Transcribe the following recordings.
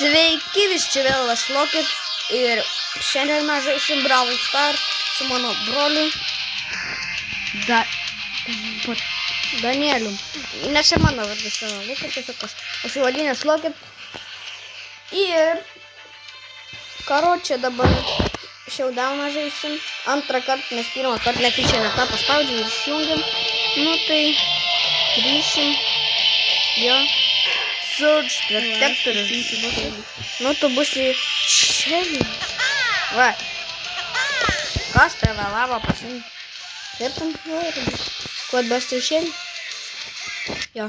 Sveiki, visi čia vėl aš Lokit ir šiandien mes žaisim Brawl Stars su mano broliu Danielium. Nes čia mano vardas yra Lukas, tiesiog aš vadinęs Lokit. Ir karočią dabar šiaudauną žaisim. Antrą kartą, nes pirmą kartą netyčia ne tą paspaudžiam ir išjungiam. Nu tai grįšim. Jo. Surge Protectorius. Nu tu būsi Shelly. Va. Kas pavėlavo pasiimti? Kaip tam jau? Squadbuster Shelly? Jo.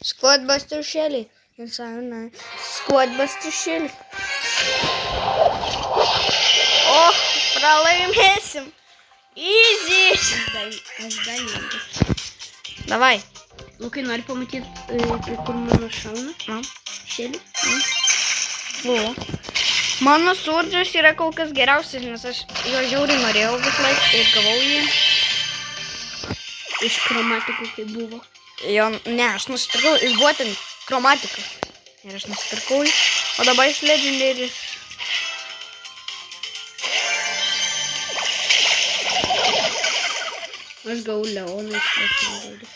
Squadbuster Shelly. Ir savina. Squadbuster Shelly. O, pralaimėsim. Easy. Aš Danielis. Davai. Lukai, nori pamatyti, kur mano šauna? Šelį? Buvo. Mano Surge'as yra kol kas geriausias, nes aš jo žiauriai norėjau vis laik ir gavau jį. Iš chromatikų kai buvo. Jo, ne, aš nusipirkau, jis buvo ten chromatikas. Ir aš nusipirkau jį, o dabar jis legendaris. Aš gavau Leoną iš legendaris.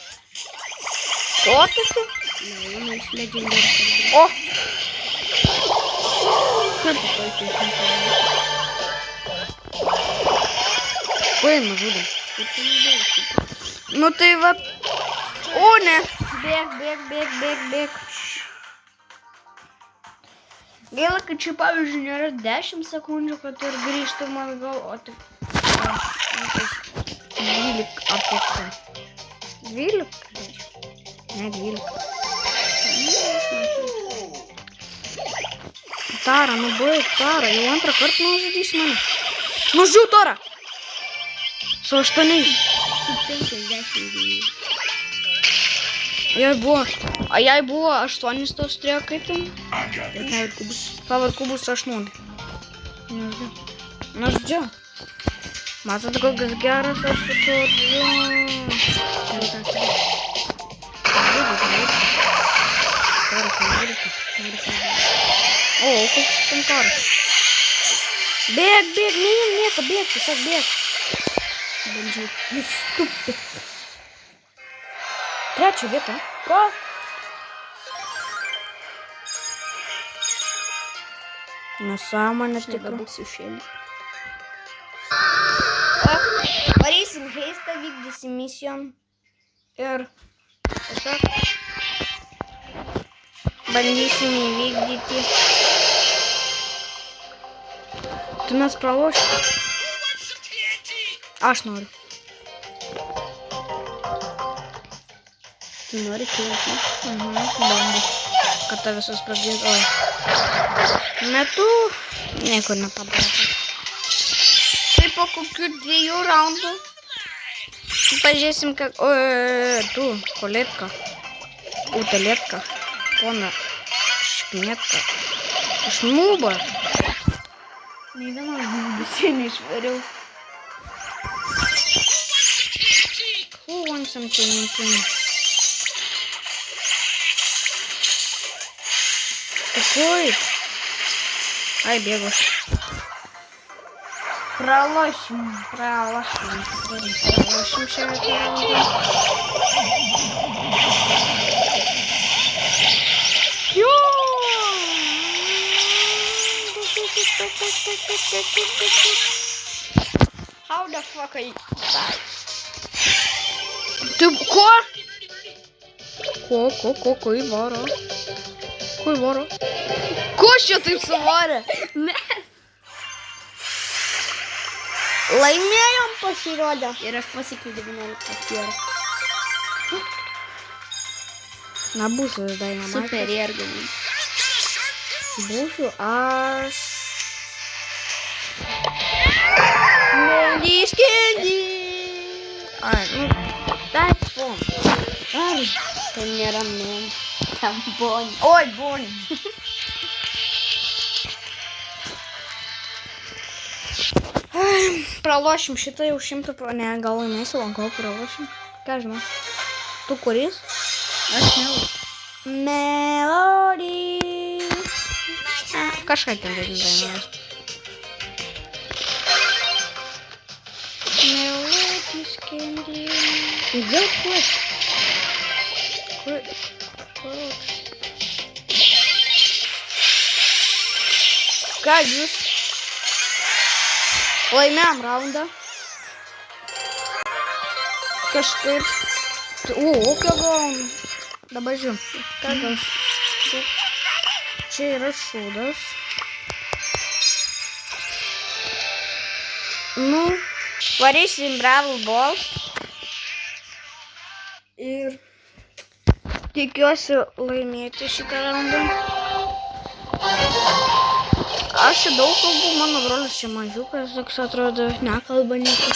O tokiu? Leoną iš legendaris. O! Kaip tu tokį išmokėjai? Paimą žudam. Kaip tu nedausi? Nu tai va. O ne. Bėg. Gaila, kad čia pavyzdžiui nėra 10 sekundžių, kad ir grįžtum atgal, o tik 12 ar kiek ten. 12? Ne, 12. Tara, nu baig, Tara, jau antrą kartą nužudys mane. Nužudžiau Tarą! Su 8. Su 50. Jai buvo 8 tos turėjo kaip ten? Ir kubus. Power kubus 8. Nužudžiau. Matot, kokias geras aš sužudžiau. O, koks ten karas. Bėg, nieko, bėg, tiesiog bėg. Bandžiau. Jūs stupid. Trečią vietą. Ko? Nesąmonė tikra. Būsiu Šelį. Varysim heistą, vykdysim misijom. Ir tiesiog bandysim įvykdyti. Tu mes pralošim. Aš noriu. Tu nori kilti? Bombu. Kad ta visus pradėtų. Oi. Metu. Nieko nepadarė. Tai po kokių 2 raundų. Pažiūrėsim, как... tu, koletka. Uteletka. Pona. Šknetka. Šnubas. Nei vienos gyvybės neišvariau. Who wants something? Такой. Ай, бегу. Пролощим все это. How the fuck I die? Ты ко? Ко и вара. Кой вара? Ко що ти сваря? Laimėjom pasirodę. Ir aš pasiekiau 19 vyrą. Na, būsiu aš Dynamite. Super ėrgami. Būsiu aš. Candy. Ai, nu, taip, pon. Ai, Ten nėra mėm. Tam Bonnie. oi, Bonnie. Pralošim šitą jau 100 ne, gal laimėsiu, o gal pralošim. Ką žinau. Tu kuris? Aš nelau. Melody. Kažką ten dainuoja. Melodijos skendėjo. Vėl kuo? Ką jūs? Laimėjom raundą. Kažkaip. O, ką gaunu. Dabar žiūrėjom. Ką gaunu? Čia yra šūdas. Nu, varysim Brawl Ball. Ir tikiuosi laimėti šitą raundą. Aš čia daug kalbų, mano brolis čia mažiukas, toks atrodo, nekalba nieko.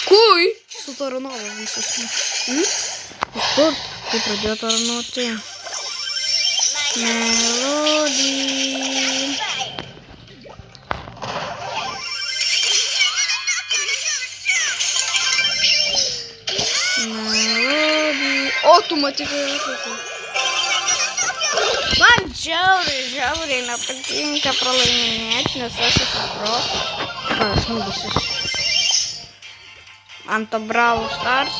Kui? Sutaranavo visas. Iš kur? Tai pradėjo taranuoti. Melodija. O, tu matai, kai atlikai. Man žiauriai nepatinka pralaiminėti, nes aš esu pro. Ką aš nubusiu? Ant to Brawl Stars.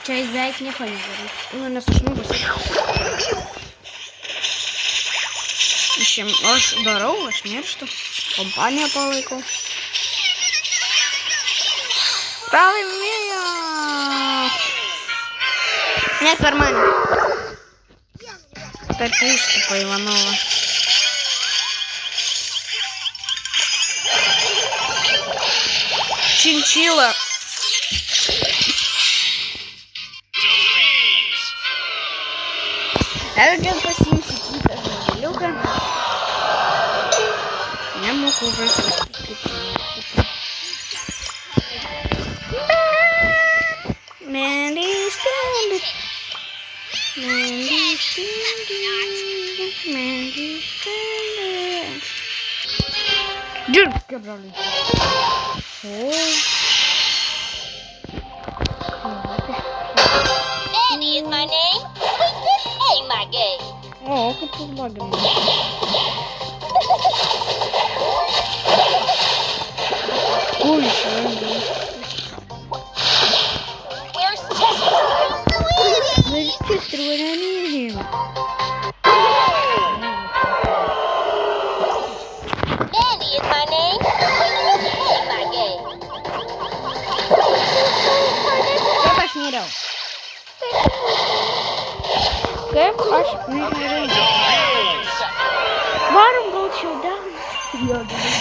Čia jis beveik nieko nedarai. Nu, nes aš nubusiu. Aš darau, aš mirštu. Kompaniją palaikau. Pralaimėjo! Ne per mane. Per Kristupą Ivanovą. Činčila. Elgiant pasiimsiu kitą žaidėliuką. Nemoku žaisti. Mandy Standard. Mandy Standard. Mandy Standard. Džiūrk, kaip broliai. O. Mandy is my name. This ain't my game. O, kaip tu bagina. Ui, švendai. Where's Chester? Where's Chester when I need him? Mandy is my name. This ain't my game. Kaip aš nėriau? Kaip aš nėriau? Varom gal šiaudam? Jo, gerai.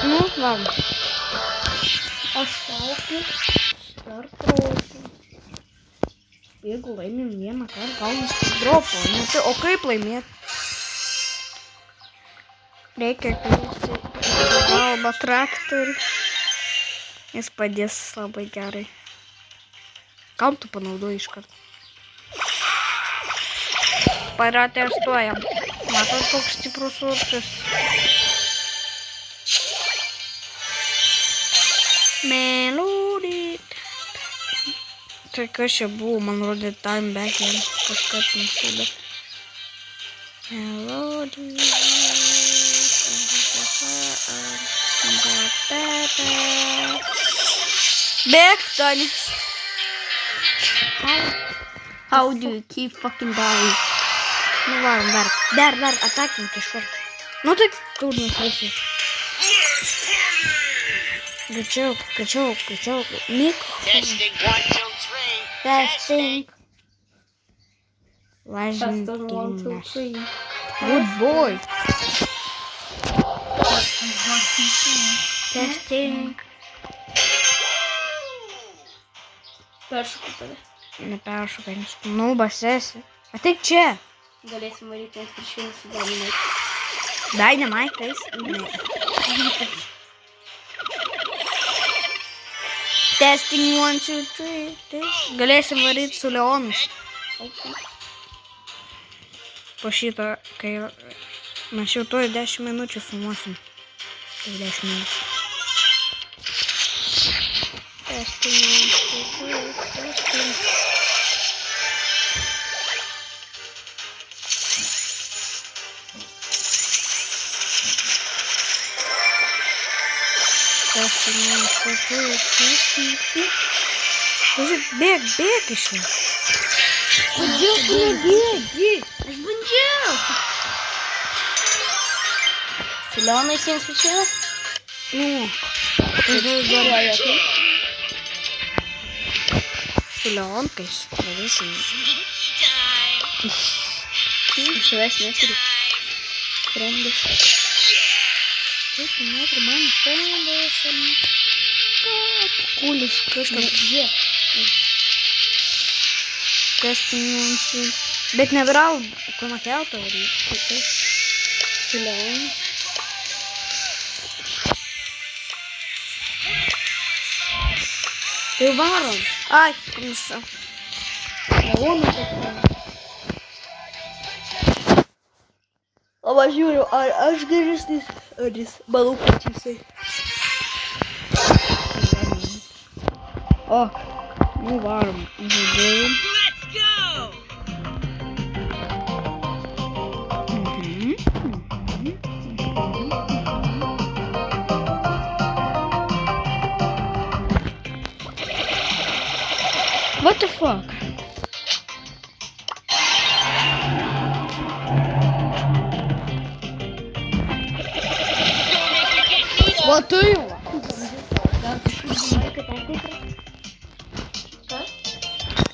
Nu, varom. Aš laukiu. Startuosiu. Jeigu laimim vieną kartą, gaunam tik dropą. Nu, tai, o kaip laimėti? Reikia kviesti pagalbą traktorių. Jis padės labai gerai. Kam tu panaudoji iš karto? Paratestuojam. Matot, koks stiprus určius. Melodija. Tai kas čia buvo, man rodė time back in. Kažkart nušūdė. Melodija. Bėk, Tony. How do you keep fucking dying? Nu varom, dar, atakink iš karto. Nu tai kūdnis visi. Greičiau. Mik. Testing 1, 2, 3. Testing. Važinkinas. Good boy. Testing. Peršoku tave. Neperšokai, nes tu nubas esi. Ateik čia. Galėsim varyti ant viršinės su Dynamite. Dynamitais? Testing 1, 2, 3. Galėsim varyti su Leonus. Po šito, kai mes jau tuoj 10 minučių filmuosim. 10 минут. Тестим. Бег еще. Бег. Зеленый 7 свечей. Ну, селенкой. Ничего себе, смотри. Френды. Кулис, что? Где? Тестим. Bet nebrauc, ko man jautāja arī. Зеленый. Ты варом. Ai, komisija. O aš žiūriu, ar aš geresnis, ar jis, manau, kad jisai. O, nu varom. Žaidėjom. Let's go! What the fuck? Вот ты его.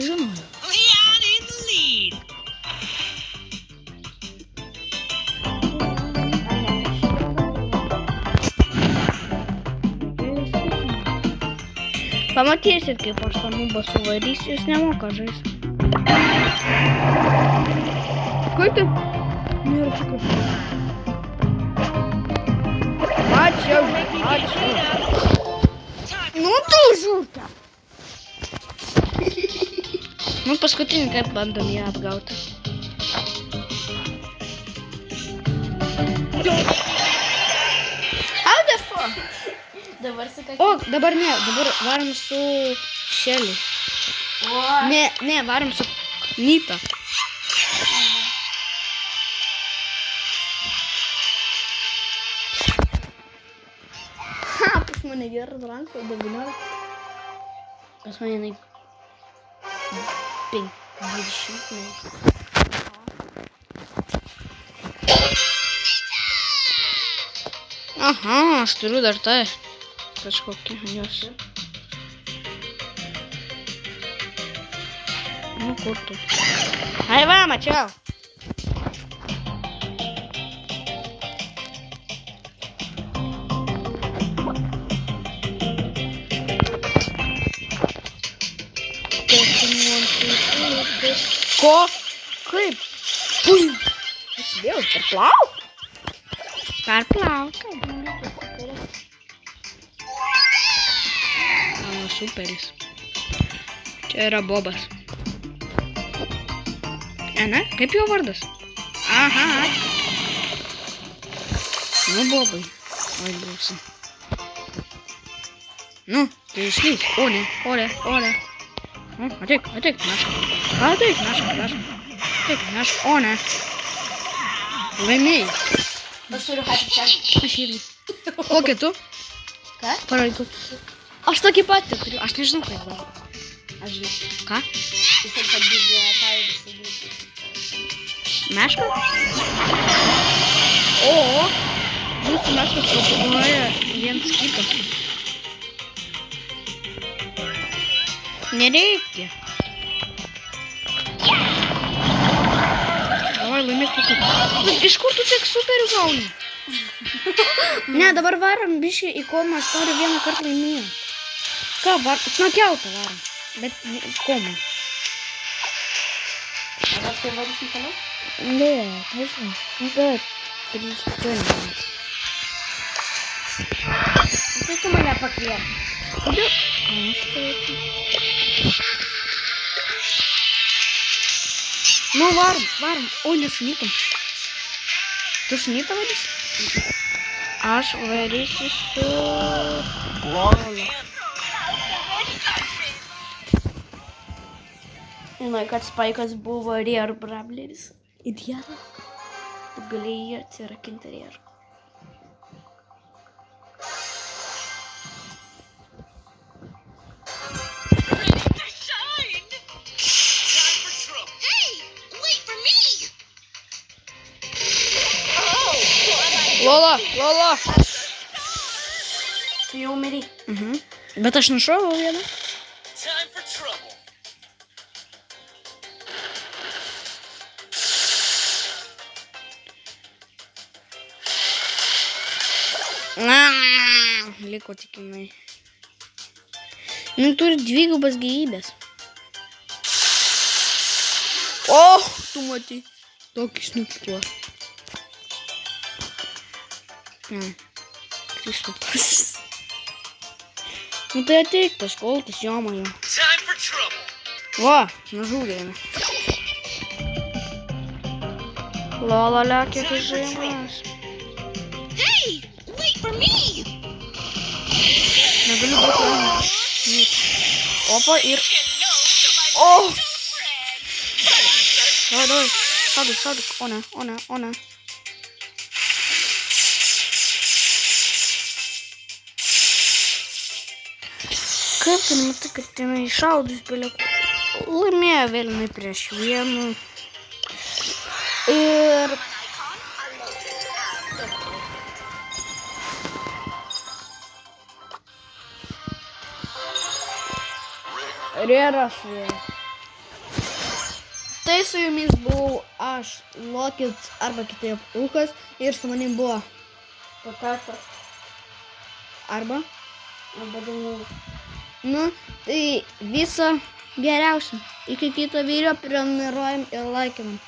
Leon in the lead. Pamatysit, kaip aš tą nubą suvarysiu, jūs nemoka žaisti. Kaip tai? Nėra tikras. Ačiū. Nu, tu žūta. Nu, paskutinį kaip bandom ją apgauti. How the fuck? Dabar sakai. O, dabar ne, dabar varom su Shelly. Ne, varom su Nita. Ha, pas mane geras rankas, 19. Pas mane jinai 20. Aha, aš turiu dar tai. Kažkokie jos. Nu, kur tu? Ai, va, mačiau. Ko? Kaip? Ui. Atsidėjau, perplauk. Perplauk. Mano superis. Čia yra Bobas. Ne? Kaip jo vardas? Aha. Nu, Bobai. Oi, būsim. Nu, tai išlys. Ole. Nu, ateik, naška. Ateik, naška. O, ne. Laimėjai. Aš turiu hatą. Aš irgi. Kokia tu? Ką? Parodyk. Aš tokį patį turiu. Aš nežinau, kaip buvo. Aš žinau. Ką? Jisai padidėjo tą ir įsigyti. Meška? O, mūsų meškas proponuoja viens kitą. Nereikia. Oi, laimėk kokį. Iš kur tu tiek superių gauni? Ne, dabar varom biškį į komą, aš noriu vieną kartą laimėti. Ką, knokiautą varom. Bet komą. Ar aš tai varysim toliau? Ne, nežinau. Nu, bet. Prisitrenėjau. Tai tu mane pakvies. Kodėl? Aš tai... Nu, varom. O, ne su Nytom. Tu su Nytom vadys? A, Aš varysiu su... Žinai, kad Spaikas buvo Rare Brawleris. Idiotas. Tu galėjai atsirakinti Rare. Lola, Lola. Tu jau mirei. Bet aš nušovau vieną. Liko tik jinai. Nu, turi dvigubas gyvybės. O, tu matai. Tokį snukiuos. Kristupas. Nu tai ateik pas koltis, jomajo. Va, nužūdė jinai. Lola lekia kaip žaimas. Negaliu būti laimingas. Opa ir... O! Davai, šaudyk. O ne. Kaip tu nematai, kad jinai šaudys beliekų? Laimėjo vėlinai prieš vienų. Ir... Reras. Tai su jumis buvau aš, Lokit, arba kitaip Ūkas, ir su manim buvo Patata. arba. Daugiau. Nu, tai viso geriausio. Iki kito video prenumeruojam ir laikinam.